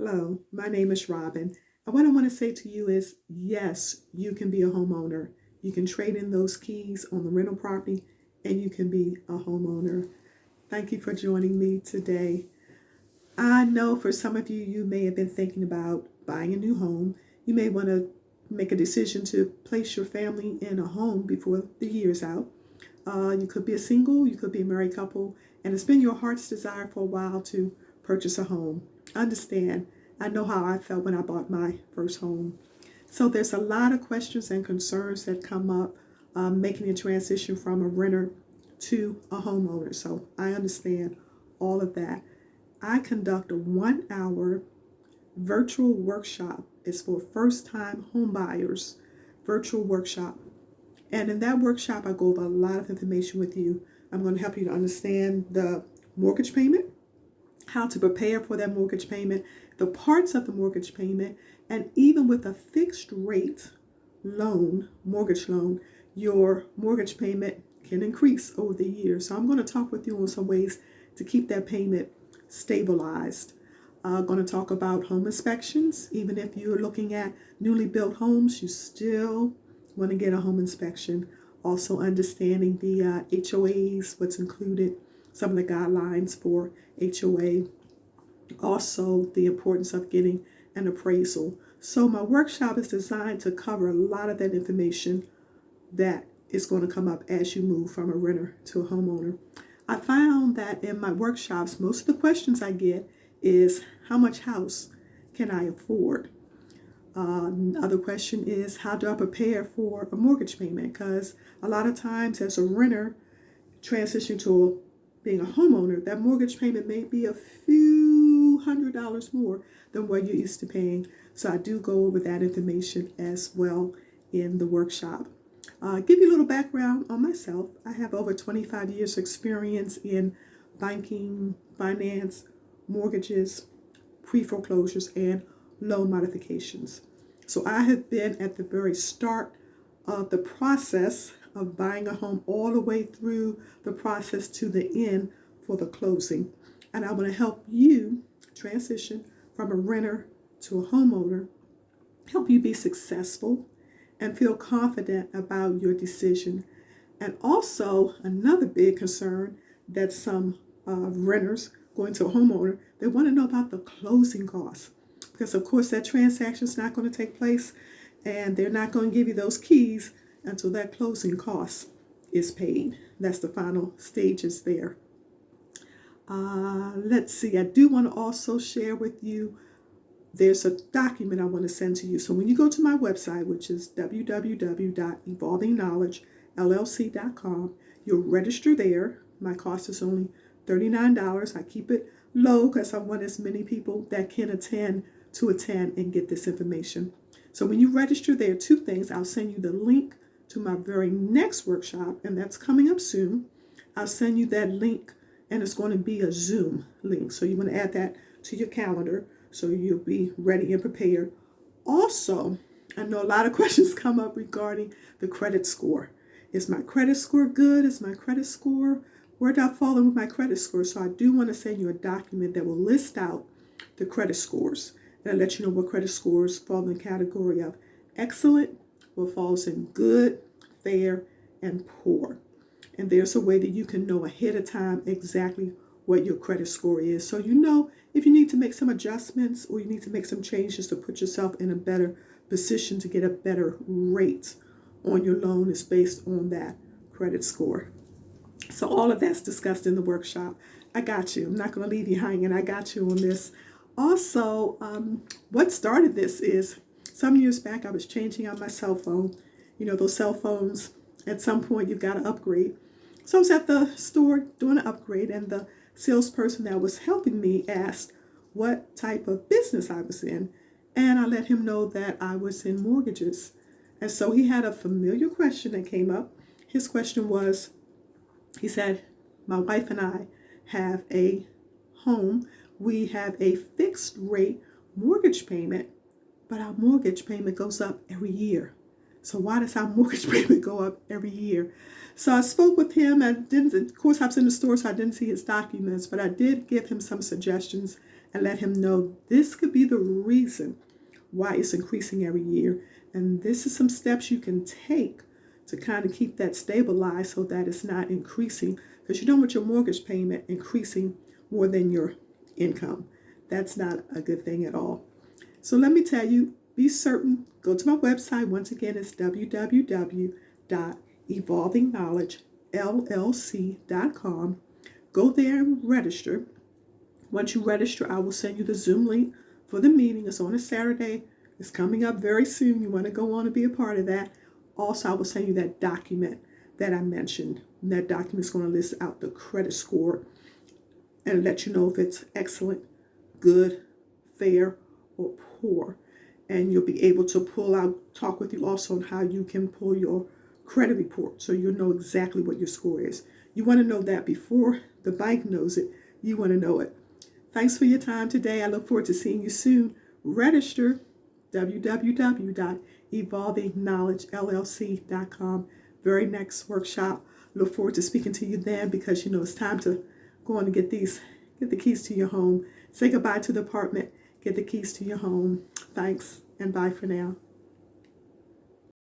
Hello, my name is Robin. And what I want to say to you is yes, you can be a homeowner. You can trade in those keys on the rental property and you can be a homeowner. Thank you for joining me today. I know for some of you, you may have been thinking about buying a new home. You may want to make a decision to place your family in a home before the year's out. You could be a single, you could be a married couple, and it's been your heart's desire for a while to purchase a home. Understand, I know how I felt when I bought my first home. So there's a lot of questions and concerns that come up making a transition from a renter to a homeowner. So I understand all of that. I conduct a 1 hour virtual workshop. It's for first time home buyers virtual workshop. And in that workshop, I go over a lot of information with you. I'm going to help you to understand the mortgage payment, how to prepare for that mortgage payment, the parts of the mortgage payment, and even with a fixed rate loan, mortgage loan, your mortgage payment can increase over the years. So I'm going to talk with you on some ways to keep that payment stabilized. Going to talk about home inspections. Even if you're looking at newly built homes, you still want to get a home inspection. Also understanding the HOAs, what's included, some of the guidelines for HOA. Also the importance of getting an appraisal. So my workshop is designed to cover a lot of that information that is going to come up as you move from a renter to a homeowner. I found that in my workshops, most of the questions I get is how much house can I afford? Another question is how do I prepare for a mortgage payment? Because a lot of times as a renter, transition to being a homeowner, that mortgage payment may be a few $100s more than what you're used to paying. So I do go over that information as well in the workshop. Give you a little background on myself. I have over 25 years experience in banking, finance, mortgages, pre-foreclosures, and loan modifications. So I have been at the very start of the process of buying a home all the way through the process to the end for the closing. And I want to help you transition from a renter to a homeowner, help you be successful and feel confident about your decision. And also another big concern that some renters going to a homeowner, they want to know about the closing costs. Because of course that transaction is not going to take place and they're not going to give you those keys until that closing cost is paid. That's the final stages there. Let's see, I do want to also share with you, there's a document I want to send to you. So when you go to my website, which is www.evolvingknowledgellc.com, you'll register there. My cost is only $39. I keep it low because I want as many people that can attend to attend and get this information. So when you register there, two things. I'll send you the link to my very next workshop, and that's coming up soon. I'll send you that link, and it's going to be a Zoom link. So you want to add that to your calendar so you'll be ready and prepared. Also, I know a lot of questions come up regarding the credit score. Is my credit score good? Is my credit score, where do I fall in with my credit score? So I do want to send you a document that will list out the credit scores. And I'll let you know what credit scores fall in the category of excellent, what falls in good, fair, and poor. And there's a way that you can know ahead of time exactly what your credit score is. So you know if you need to make some adjustments or you need to make some changes to put yourself in a better position to get a better rate on your loan is based on that credit score. So all of that's discussed in the workshop. I got you. I'm not going to leave you hanging. I got you on this. Also, what started this is some years back I was changing out my cell phone. You know, those cell phones, at some point you've got to upgrade. So I was at the store doing an upgrade, and the salesperson that was helping me asked what type of business I was in. And I let him know that I was in mortgages. And so he had a familiar question that came up. His question was, he said, my wife and I have a home. We have a fixed rate mortgage payment, but our mortgage payment goes up every year. So why does our mortgage payment go up every year? So I spoke with him. Of course, I was in the store, so I didn't see his documents, but I did give him some suggestions and let him know this could be the reason why it's increasing every year. And this is some steps you can take to kind of keep that stabilized so that it's not increasing, because you don't want your mortgage payment increasing more than your income. That's not a good thing at all. So let me tell you, be certain, go to my website. Once again, it's www.evolvingknowledgellc.com. Go there and register. Once you register, I will send you the Zoom link for the meeting. It's on a Saturday. It's coming up very soon. You want to go on and be a part of that. Also, I will send you that document that I mentioned. And that document is going to list out the credit score and let you know if it's excellent, good, fair, or poor. And you'll be able to talk with you also on how you can pull your credit report so you'll know exactly what your score is. You want to know that before the bank knows it. You want to know it. Thanks for your time today. I look forward to seeing you soon. Register www.evolvingknowledgellc.com. Very next workshop. Look forward to speaking to you then, because it's time to go on and get the keys to your home. Say goodbye to the apartment. Get the keys to your home. Thanks and bye for now.